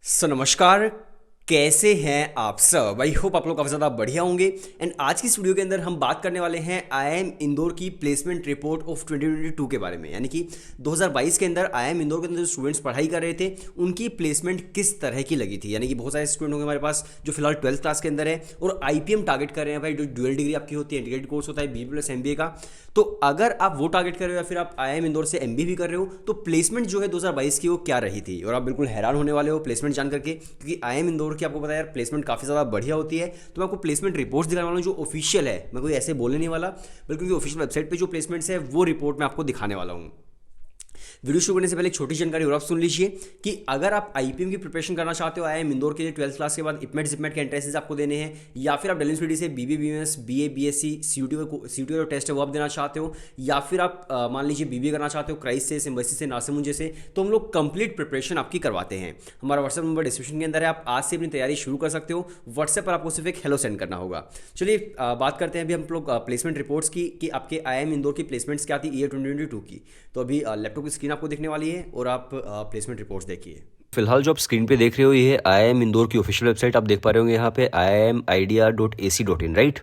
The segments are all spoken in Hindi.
नमस्कार। कैसे हैं आप सब? आई होप आप लोग काफ़ी ज़्यादा बढ़िया होंगे। एंड आज की इस वीडियो के अंदर हम बात करने वाले हैं आईआईएम इंदौर की प्लेसमेंट रिपोर्ट ऑफ 2022 के बारे में, यानी कि 2022 के अंदर आईआईएम इंदौर के अंदर जो स्टूडेंट्स पढ़ाई कर रहे थे उनकी प्लेसमेंट किस तरह की लगी थी। यानी कि बहुत सारे स्टूडेंट होंगे हमारे पास जो फिलहाल 12th क्लास के अंदर है और आईपीएम टारगेट कर रहे हैं। भाई जो ड्यूअल डिग्री आपकी होती है, इंटीग्रेटेड कोर्स होता है बी प्लस एमबीए का, तो अगर आप वो टारगेट कर रहे हो या फिर आप आईआईएम इंदौर से एमबीए भी कर रहे हो तो प्लेसमेंट जो है 2022 की वो क्या रही थी। और आप बिल्कुल हैरान होने वाले हो प्लेसमेंट जान करके, क्योंकि आईआईएम इंदौर की आपको पता है यार प्लेसमेंट काफ़ी ज़्यादा बढ़िया होती है। तो मैं आपको प्लेसमेंट रिपोर्ट्स दिखाने वाला हूँ जो ऑफिशियल है, मैं कोई ऐसे बोलने नहीं वाला, बल्कि ऑफिशियल वेबसाइट पे जो प्लेसमेंट्स है वो रिपोर्ट मैं आपको दिखाने वाला हूँ। वीडियो शुरू करने से पहले एक छोटी जानकारी और आप सुन लीजिए कि अगर आप आईपीएम की प्रिपरेशन करना चाहते हो आईआईएम इंदौर के लिए 12th क्लास के बाद इपमेट जिपमेट के एंट्रेंसेस आपको देने हैं, या फिर आप डेली से बीबी बीएमएस बीए बीएससी सीयूटी का टेस्ट है वो आप देना चाहते हो, या फिर आप मान लीजिए बीबीए करना चाहते हो क्राइस्ट से, सिम्बसी से, नासिमुंजे से, तो हम लोग कंप्लीट प्रिपरेशन आपकी करवाते हैं। हमारा व्हाट्सएप नंबर डिस्क्रिप्शन के अंदर है, आप आज से अपनी तैयारी शुरू कर सकते हो। व्हाट्सएप पर आपको सिर्फ एक हेलो सेंड करना होगा। चलिए बात करते हैं अभी हम लोग प्लेसमेंट रिपोर्ट्स की कि आपके आईआईएम इंदौर की प्लेसमेंट्स क्या थी ईयर 2022 की। तो अभी लैपटॉप की स्क्रीन आपको दिखने वाली है और आप प्लेसमेंट रिपोर्ट्स देखिए। फिलहाल जो आप स्क्रीन पे देख रहे हो ये है आईआईएम इंदौर की ऑफिशियल वेबसाइट। आप देख पा रहे होंगे यहाँ पे iimidr.ac.in, राइट।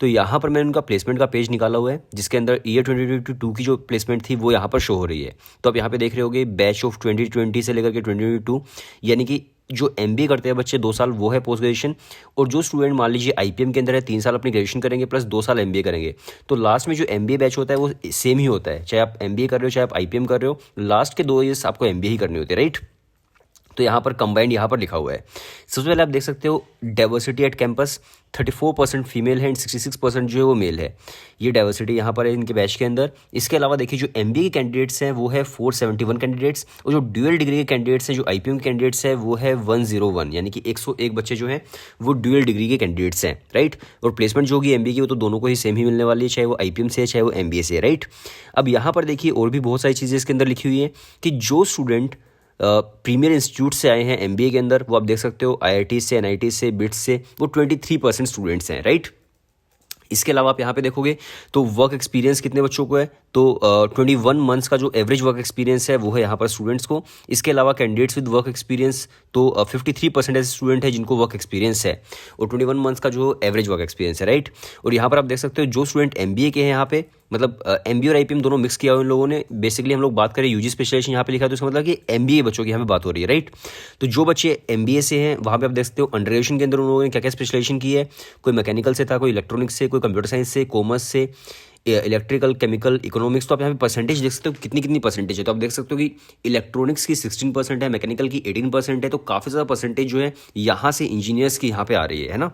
तो यहाँ पर मैंने उनका प्लेसमेंट का पेज निकाला हुआ है जिसके अंदर ईयर 2022 की जो प्लेसमेंट थी वो यहाँ पर शो हो रही है। तो आप यहाँ पे देख रहे होगे बैच ऑफ 2020 से लेकर के 2022, यानी कि जो एमबीए करते हैं बच्चे 2 साल वो है पोस्ट ग्रेजुएशन, और जो स्टूडेंट मान लीजिए आईपीएम के अंदर है 3 साल अपनी ग्रेजुएशन करेंगे प्लस 2 साल एमबीए करेंगे, तो लास्ट में जो एमबीए बैच होता है वो सेम ही होता है, चाहे आप एमबीए कर रहे हो चाहे आप आईपीएम कर रहे हो, लास्ट के 2 ईयर्स आपको एमबीए ही करने होते हैं, राइट। तो यहाँ पर कंबाइंड यहाँ पर लिखा हुआ है। सबसे पहले आप देख सकते हो डाइवर्सिटी एट कैंपस 34% फीमेल है एंड 66% जो है वो मेल है। ये डाइवर्सिटी यहाँ पर है इनके बैच के अंदर। इसके अलावा देखिए जो एमबीए के कैंडिडेट्स हैं वो है 471 कैंडिडेट्स, और जो ड्यूअल डिग्री के कैंडिडेट्स हैं जो आईपीएम के कैंडिडेट्स हैं वो है 101, यानी कि 101 बच्चे जो हैं वो ड्यूअल डिग्री के कैंडिडेट्स हैं, राइट। और प्लेसमेंट जो होगी एमबीए की वो तो दोनों को ही सेम ही मिलने वाली है, चाहे वो आईपीएम से है चाहे वो एमबीए से है, राइट। अब यहाँ पर देखिए और भी बहुत सारी चीज़ें इसके अंदर लिखी हुई है कि जो स्टूडेंट प्रीमियर इंस्टीट्यूट से आए हैं एमबीए के अंदर, वो आप देख सकते हो आईआईटी से, एनआईटी से, बिट्स से, वो 23% स्टूडेंट्स हैं, राइट। इसके अलावा आप यहाँ पे देखोगे तो वर्क एक्सपीरियंस कितने बच्चों को है, तो 21 मंथ्स का जो एवरेज वर्क एक्सपीरियंस है वो है यहाँ पर स्टूडेंट्स को। इसके अलावा कैंडिडेट्स विद वर्क एक्सपीरियंस तो 53% ऐसे स्टूडेंट है जिनको वर्क एक्सपीरियंस है, और 21 मंथ्स का जो एवरेज वर्क एक्सपीरियंस है, राइट। और यहाँ पर आप देख सकते हो जो स्टूडेंट एमबीए के हैं यहाँ पे, मतलब एमबीए और आईपीएम दोनों मिक्स किया हुआ इन लोगों ने। बेसिकली हम लोग बात करें यूजी स्पेशलाइजेशन यहाँ पे लिखा है तो इसका मतलब कि एमबीए बच्चों की यहाँ पे बात हो रही है, राइट। तो जो बच्चे एमबीए से हैं वहाँ पे आप देख सकते हो अंडर ग्रेजुएशन के अंदर उन लोगों ने क्या क्या स्पेशलाइजेशन की है। कोई मैकेनिकल से था, कोई इलेक्ट्रॉनिक्स से, कोई कंप्यूटर साइंस से, कॉमर्स से, इलेक्ट्रिकल, केमिकल, इकोनॉमिक्स। तो आप यहाँ पे परसेंटेज देख सकते हो कितनी कितनी परसेंटेज है। तो आप देख सकते हो कि इलेक्ट्रॉनिक्स की 16% है, मैकेनिकल की 18% है, तो काफ़ी ज़्यादा परसेंटेज जो है यहाँ से इंजीनियर्स की यहाँ पे आ रही है ना।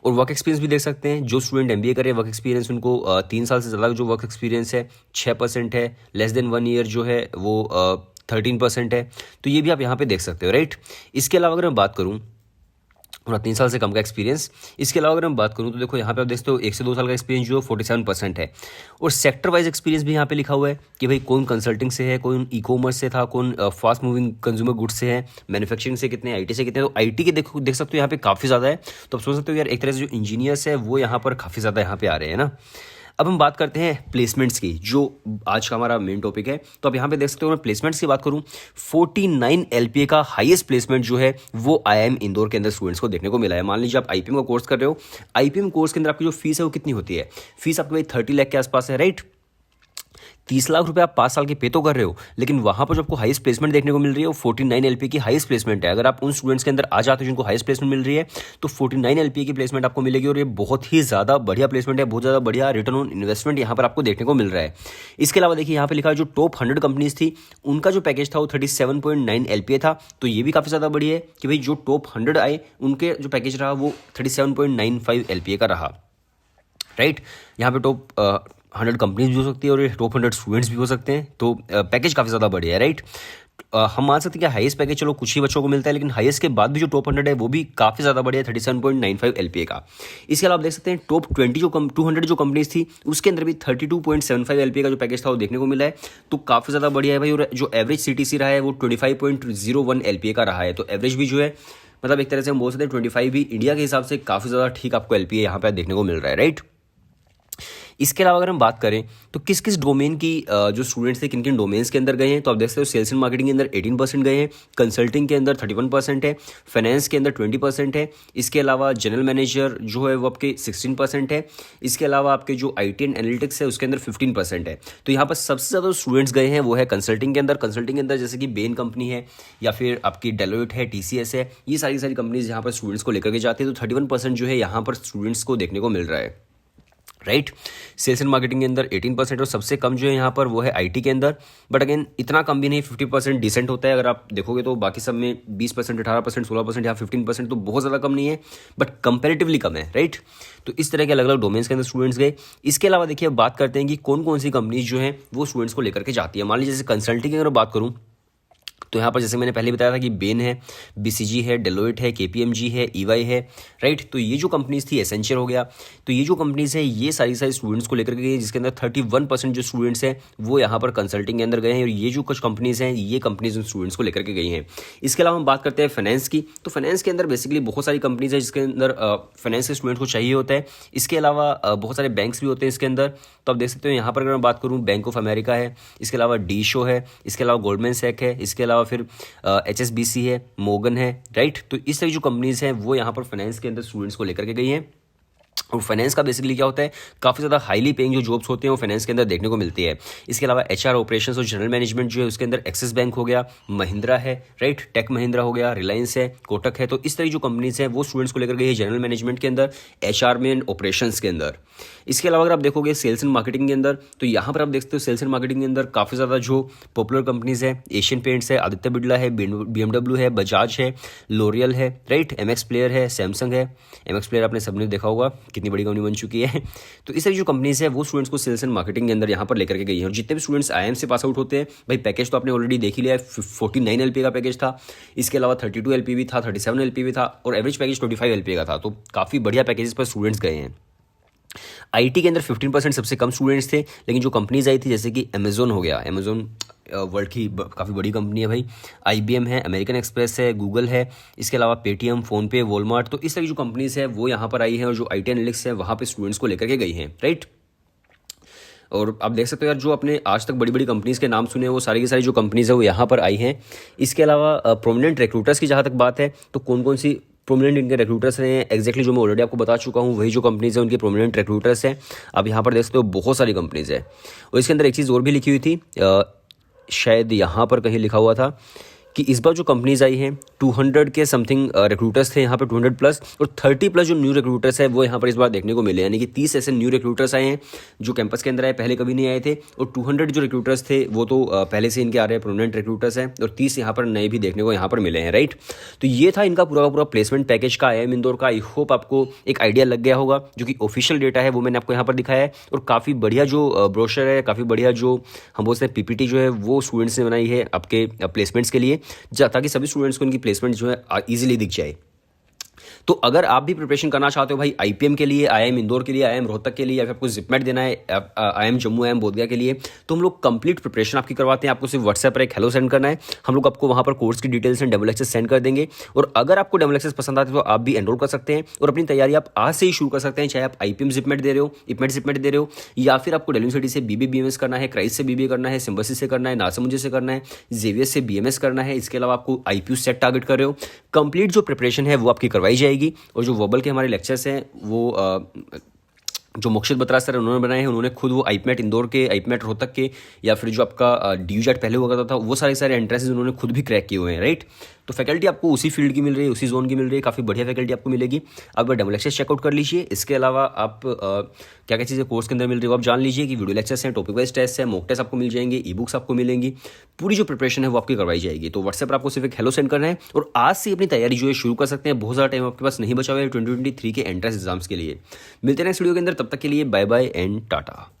और वर्क एक्सपीरियंस भी देख सकते हैं, जो स्टूडेंट एमबीए करे वर्क एक्सपीरियंस उनको 3 साल से ज़्यादा जो वर्क एक्सपीरियंस है 6% है, लेस देन 1 ईयर जो है वो 13% है। तो ये भी आप यहाँ पे देख सकते हो, राइट। इसके अलावा अगर मैं बात करूँ और 3 साल से कम का एक्सपीरियंस, इसके अलावा अगर मैं बात करूँ तो देखो यहाँ पे आप देखते हो 1 से 2 साल का एक्सपीरियंस जो 47% है। और सेक्टर वाइज एक्सपीरियंस भी यहाँ पे लिखा हुआ है कि भाई कौन कंसल्टिंग से है, कौन ई कॉमर्स से था, कौन फास्ट मूविंग कंज्यूमर गुड्स से है, मैन्युफैक्चरिंग से कितने, आईटी से कितने। तो आईटी के देख सकते हो यहाँ पे काफ़ी ज़्यादा है। तो आप सोच सकते हो यार एक तरह से जो इंजीनियर्स है वो यहाँ पर काफ़ी ज़्यादा यहाँ पे आ रहे हैं ना। अब हम बात करते हैं प्लेसमेंट्स की, जो आज का हमारा मेन टॉपिक है। तो आप यहाँ पे देख सकते हो मैं प्लेसमेंट्स की बात करूँ, 49 एलपीए का हाईएस्ट प्लेसमेंट जो है वो आईआईएम इंदौर के अंदर स्टूडेंट्स को देखने को मिला है। मान लीजिए आप आईपीएम का कोर्स कर रहे हो, आईपीएम कोर्स के अंदर आपकी जो फीस है वो कितनी होती है, फीस आपकी भाई 30 लाख के आसपास है, राइट। 30 लाख रुपए आप 5 साल के पे तो कर रहे हो, लेकिन वहां पर जो आपको हाईएस्ट प्लेसमेंट देखने को मिल रही है वो 49 एलपीए की हाईएस्ट प्लेसमेंट है। अगर आप उन स्टूडेंट्स के अंदर आ जाते हो जिनको हाईएस्ट प्लेसमेंट मिल रही है तो 49 एलपीए की प्लेसमेंट आपको मिलेगी, और ये बहुत ही ज़्यादा बढ़िया प्लेसमेंट है, बहुत ज़्यादा बढ़िया रिटर्न ऑन इन्वेस्टमेंट यहाँ पर आपको देखने को मिल रहा है। इसके अलावा देखिए यहाँ पे लिखा है जो टॉप 100 कंपनीज थी उनका जो पैकेज था वो 37.9 एलपीए था। तो ये भी काफ़ी ज़्यादा बढ़िया है कि भाई जो टॉप 100 आए उनके जो पैकेज रहा वो 37.95 एलपीए का रहा, राइट। यहाँ पे टॉप 100 कंपनीज भी हो सकती है और टॉप 100 स्टूडेंट्स भी हो सकते हैं, तो पैकेज काफ़ी ज़्यादा बढ़िया है, राइट। हम मान सकते हैं कि हाईएस्ट पैकेज चलो कुछ ही बच्चों को मिलता है, लेकिन हाईएस्ट के बाद भी जो टॉप 100 है वो भी काफ़ी ज़्यादा बढ़िया है, 37.95 एलपीए का। इसके अलावा आप देख सकते हैं टॉप 20 जो 200 जो कंपनीज थी उसके अंदर भी 32.75 एलपीए का जो पैकेज था वो देखने को मिला है, तो काफ़ी ज़्यादा बढ़िया है भाई। और जो एवरेज सीटीसी रहा है वो 25.01 एलपीए का रहा है, तो एवरेज भी जो है मतलब एक तरह से हम बोल सकते हैं 25 भी इंडिया के हिसाब से काफ़ी ज़्यादा ठीक आपको एलपीए यहाँ पर देखने को मिल रहा है, राइट। इसके अलावा अगर हम बात करें तो किस किस डोमेन की जो स्टूडेंट्स थे किन किन डोमेन्स के अंदर गए हैं, तो आप देख सकते हो सेल्स एंड मार्केटिंग के अंदर 18% गए हैं, कंसल्टिंग के अंदर 31% है, फाइनेंस के अंदर 20% है, इसके अलावा जनरल मैनेजर जो है वो आपके 16% है, इसके अलावा आपके जो IT एंड एनालिटिक्स है उसके अंदर 15% है। तो यहाँ पर सबसे ज़्यादा स्टूडेंट्स गए हैं वो है कंसल्टिंग के अंदर। कंसल्टिंग के अंदर जैसे कि बेन कंपनी है या फिर आपकी डेलोइट है, TCS है, ये सारी कंपनीज यहाँ पर स्टूडेंट्स को लेकर के जाती है। तो 31% जो है यहाँ पर स्टूडेंट्स को देखने को मिल रहा है, राइट। सेल्स एंड मार्केटिंग के अंदर 18% और सबसे कम जो है यहाँ पर वो है IT के अंदर। बट अगेन इतना कम भी नहीं, 50% डिसेंट होता है अगर आप देखोगे तो। बाकी सब में 20%, 18%, 16% या 15% तो बहुत ज़्यादा कम नहीं है, बट कंपेरेटिवली कम है, राइट। तो इस तरह के अलग अलग डोमेन्स के अंदर स्टूडेंट्स गए। इसके अलावा देखिए अब बात करते हैं कि कौन कौन सी कंपनीज जो है वो स्टूडेंट्स को लेकर के जाती है। मान लीजिए जैसे कंसल्टिंग की अगर बात करूँ तो यहाँ पर जैसे मैंने पहले बताया था कि बेन है, BCG है, डेलोइट है, KPMG है, EY है, राइट। तो ये जो कंपनीज थी, एसेंचर हो गया, तो ये जो कंपनीज है ये सारी स्टूडेंट्स को लेकर के गई, जिसके अंदर 31% जो स्टूडेंट्स हैं वो यहाँ पर कंसल्टिंग के अंदर गए हैं। और ये जो कुछ कंपनीज हैं ये कंपनीज उन स्टूडेंट्स को लेकर के गई हैं। इसके अलावा हम बात करते हैं फाइनेंस की, तो फाइनेंस के अंदर बेसिकली बहुत सारी कंपनीज है जिसके अंदर फाइनेंस के स्टूडेंट को चाहिए होता है। इसके अलावा बहुत सारे बैंक्स भी होते हैं इसके अंदर। तो आप देख सकते हो यहाँ पर अगर मैं बात करूँ, बैंक ऑफ अमेरिका है, इसके अलावा डीशो है, इसके अलावा गोल्डमैन सैक है, इसके अलावा फिर HSBC है, मोगन है, राइट। तो इस तरह की जो कंपनीज हैं वो यहाँ पर फाइनेंस के अंदर स्टूडेंट्स को लेकर के गई हैं। और फाइनेंस का बेसिकली क्या होता है, काफ़ी ज़्यादा हाईली पेइंग जो जॉब्स होते हैं वो फाइनेंस के अंदर देखने को मिलती है। इसके अलावा HR ऑपरेशंस और जनरल मैनेजमेंट जो है उसके अंदर एक्सिस बैंक हो गया, महिंद्रा है, राइट, टेक महिंद्रा हो गया, रिलायंस है, कोटक है। तो इस तरह की जो कंपनीज हैं वो स्टूडेंट्स को लेकर गई है जनरल मैनेजमेंट के अंदर, HR में एंड ऑपरेशंस के अंदर। इसके अलावा अगर आप देखोगे सेल्स एंड मार्केटिंग के अंदर, तो यहाँ पर आप देखते हो सेल्स एंड मार्केटिंग के अंदर काफ़ी ज़्यादा जो पॉपुलर कंपनीज है, एशियन पेंट्स है, आदित्य बिरला है, BMW है, बजाज है, लोरियल है, राइट, MX प्लेयर है, सैमसंग है। MX प्लेयर आपने सबने देखा होगा कितनी बड़ी कंपनी बन चुकी है। तो इस तरह की जो कंपनीज है वो स्टूडेंट्स को सेल्स एंड मार्केटिंग के अंदर यहाँ पर लेकर के गई है। और जितने भी स्टूडेंट्स IIM से पास आउट होते हैं भाई, पैकेज तो आपने ऑलरेडी देख ही लिया है, 49 LPA का पैकेज था, इसके अलावा 32 LPA भी था, 37 LPA भी था, और एवरेज पैकेज 25 LPA का था। तो काफ़ी बढ़िया पैकेजेस पर स्टूडेंट्स गए हैं। IT के अंदर 15% सबसे कम स्टूडेंट्स थे, लेकिन जो कंपनीज आई थी जैसे कि अमेजोन हो गया, अमेजोन वर्ल्ड की काफ़ी बड़ी कंपनी है भाई, IBM है, अमेरिकन एक्सप्रेस है, गूगल है, इसके अलावा पेटीएम, फ़ोनपे, वॉलमार्ट। तो इस तरह की जो कंपनीज है वो यहाँ पर आई हैं और जो IT एनालिटिक्स है वहाँ पे स्टूडेंट्स को लेकर के गई हैं, राइट। और आप देख सकते हो यार, जो आपने आज तक बड़ी बड़ी कंपनीज़ के नाम सुने वो सारी की सारी जो कंपनीज़ है वो यहाँ पर आई हैं। इसके अलावा प्रोमिनेंट रिक्रूटर्स की जहाँ तक बात है तो कौन कौन सी प्रोमिनेंट इनके रिक्रूटर्स हैं एग्जैक्टली जो मैं ऑलरेडी आपको बता चुका हूँ, वही जो कंपनीज़ हैं उनके प्रोमिनेंट रिक्रूटर्स हैं। अब यहाँ पर देख सकते हो बहुत सारी कंपनीज़ है। और इसके अंदर एक चीज़ और भी लिखी हुई थी, शायद यहाँ पर कहीं लिखा हुआ था कि इस बार जो कंपनीज आई हैं 200 के समथिंग रिक्रूटर्स थे यहाँ पे, 200 प्लस, और 30 प्लस जो न्यू रिक्रूटर्स है वो यहाँ पर इस बार देखने को मिले। यानी कि 30 ऐसे न्यू रिक्रूटर्स आए हैं जो कैंपस के अंदर आए, पहले कभी नहीं आए थे। और 200 जो रिक्रूटर्स थे वो तो पहले से इनके आ रहे हैं, प्रोमिनेंट रिक्रूटर्स हैं, और 30 यहाँ पर नए भी देखने को यहाँ पर मिले हैं, राइट। तो ये था इनका पूरा का पूरा प्लेसमेंट पैकेज का IIM इंदौर का। आई होप आपको एक आइडिया लग गया होगा। जो कि ऑफिशियल डेटा है वो मैंने आपको यहाँ पर दिखाया है, और काफ़ी बढ़िया जो ब्रोशर है, काफ़ी बढ़िया जो हम बोलते हैं PPT जो है वो स्टूडेंट्स ने बनाई है आपके प्लेसमेंट्स के लिए, ताकि सभी स्टूडेंट्स को इनकी प्लेसमेंट जो है इजीली दिख जाए। तो अगर आप भी प्रिपरेशन करना चाहते हो भाई IPM के लिए, IIM इंदौर के लिए, IIM रोहतक के लिए, या फिर आपको जिपमेट देना है IIM जम्मू, IIM बोधगया के लिए, तो हम लोग कंप्लीट प्रिपरेशन आपकी करवाते हैं। आपको सिर्फ व्हाट्सएप पर एक हेलो सेंड करना है, हम लोग आपको वहाँ पर कोर्स की details and demo lectures send कर देंगे। और अगर आपको डेमो लेक्चर्स पसंद आते हैं तो आप भी एनरोल कर सकते हैं और अपनी तैयारी आप आज से ही शुरू कर सकते हैं। चाहे आप IPM जिपमेट दे रहे हो, जिपमेट दे रहे हो, या फिर आपको दिल्ली यूनिवर्सिटी से BBBMS करना है, क्राइस्ट से BBA करना है, सिम्बसिस से करना है, नासमुंजे से करना है, जेवियर से BMS करना है, इसके अलावा आपको IPU सेट टारगेट कर रहे हो, कंप्लीट जो प्रिपरेशन है वो आपकी करवाई जाएगी। और जो वर्बल के हमारे लेक्चर्स हैं वो जो मोक्षित बत्रा सर उन्होंने बनाए हैं, उन्होंने खुद वो IPMET इंदौर के, IPMET रोहतक के, या फिर जो आपका DUJET पहले हुआ करता था, वो सारे एंट्रेंसेस उन्होंने खुद भी क्रैक किए हुए हैं, राइट। तो फैकल्टी आपको उसी फील्ड की मिल रही है, उसी जोन की मिल रही है, काफ़ी बढ़िया फैकल्टी आपको मिलेगी। आप डेमो लेक्चर्स चेकआउट कर लीजिए। इसके अलावा आप क्या क्या चीज़ें कोर्स के अंदर मिल रही है वो आप जान लीजिए कि वीडियो लेक्चर्स हैं, टॉपिक वाइज टेस्ट है, मॉक टेस्ट आपको मिल जाएंगे, ई बुक्स आपको मिलेंगी, पूरी जो प्रिपरेशन है वो आपकी करवाई जाएगी। तो व्हाट्सएप पर आपको सिर्फ एक हेलो सेंड करना है और आज से अपनी तैयारी जो है शुरू कर सकते हैं। बहुत ज़्यादा टाइम आपके पास नहीं बचा हुआ है 2023 के एंट्रेंस एग्जाम्स के लिए। मिलते हैं नेक्स्ट वीडियो के अंदर, तब तक के लिए बाय बाय एंड टाटा।